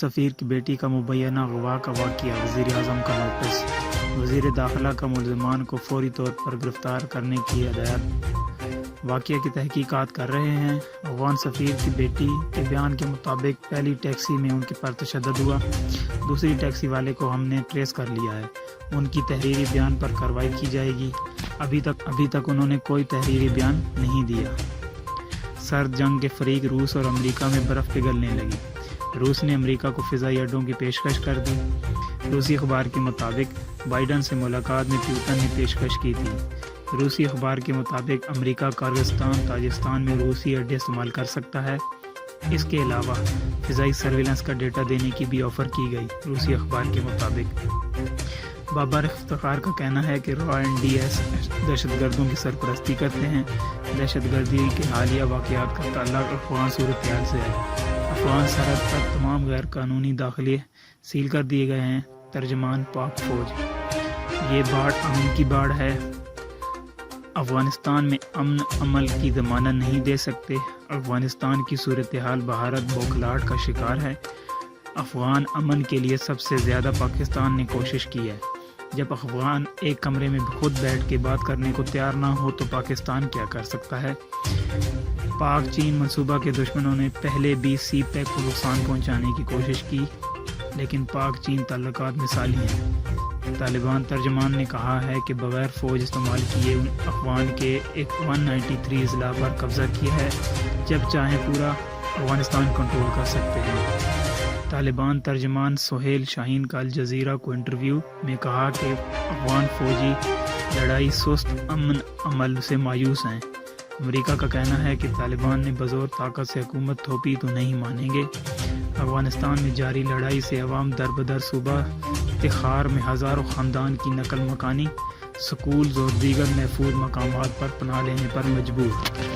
سفیر کی بیٹی کا مبینہ اغوا کا واقعہ، وزیر اعظم کا نوٹس۔ وزیر داخلہ کا ملزمان کو فوری طور پر گرفتار کرنے کی ہدایت۔ واقعہ کی تحقیقات کر رہے ہیں۔ افغان سفیر کی بیٹی کے بیان کے مطابق پہلی ٹیکسی میں ان کے پر تشدد ہوا، دوسری ٹیکسی والے کو ہم نے ٹریس کر لیا ہے، ان کی تحریری بیان پر کارروائی کی جائے گی۔ ابھی تک انہوں نے کوئی تحریری بیان نہیں دیا۔ سرد جنگ کے فریق روس اور امریکہ میں برف پگھلنے لگی۔ روس نے امریکہ کو فضائی اڈوں کی پیشکش کر دی۔ روسی اخبار کے مطابق بائیڈن سے ملاقات میں پیوٹن نے پیشکش کی تھی۔ روسی اخبار کے مطابق امریکہ کرغزستان، تاجکستان میں روسی اڈے استعمال کر سکتا ہے۔ اس کے علاوہ فضائی سرویلنس کا ڈیٹا دینے کی بھی آفر کی گئی۔ روسی اخبار کے مطابق بابر افتخار کا کہنا ہے کہ را این ڈی ایس دہشت گردوں کی سرپرستی کرتے ہیں۔ دہشت گردی کے حالیہ واقعات کا تعلق افغان صورتحال سے ہے۔ افغان سرحد پر تمام غیر قانونی داخلے سیل کر دیے گئے ہیں۔ ترجمان پاک فوج: یہ باڑ امن کی باڑ ہے۔ افغانستان میں امن عمل کی ضمانت نہیں دے سکتے۔ افغانستان کی صورتحال بھارت بوکھلاہٹ کا شکار ہے۔ افغان امن کے لیے سب سے زیادہ پاکستان نے کوشش کی ہے۔ جب افغان ایک کمرے میں خود بیٹھ کے بات کرنے کو تیار نہ ہو تو پاکستان کیا کر سکتا ہے؟ پاک چین منصوبہ کے دشمنوں نے پہلے بھی سی پیک کو نقصان پہنچانے کی کوشش کی، لیکن پاک چین تعلقات مثالی ہیں۔ طالبان ترجمان نے کہا ہے کہ بغیر فوج استعمال کیے افغان کے 193 اضلاع پر قبضہ کیا ہے، جب چاہیں پورا افغانستان کنٹرول کر سکتے ہیں۔ طالبان ترجمان سہیل شاہین کا الجزیرہ کو انٹرویو میں کہا کہ افغان فوجی لڑائی سست امن عمل سے مایوس ہیں۔ امریکہ کا کہنا ہے کہ طالبان نے بزور طاقت سے حکومت تھوپی تو نہیں مانیں گے۔ افغانستان میں جاری لڑائی سے عوام در بدر، صوبہ تخار میں ہزاروں خاندان کی نقل مکانی، سکولز اور دیگر محفوظ مقامات پر پناہ لینے پر مجبور۔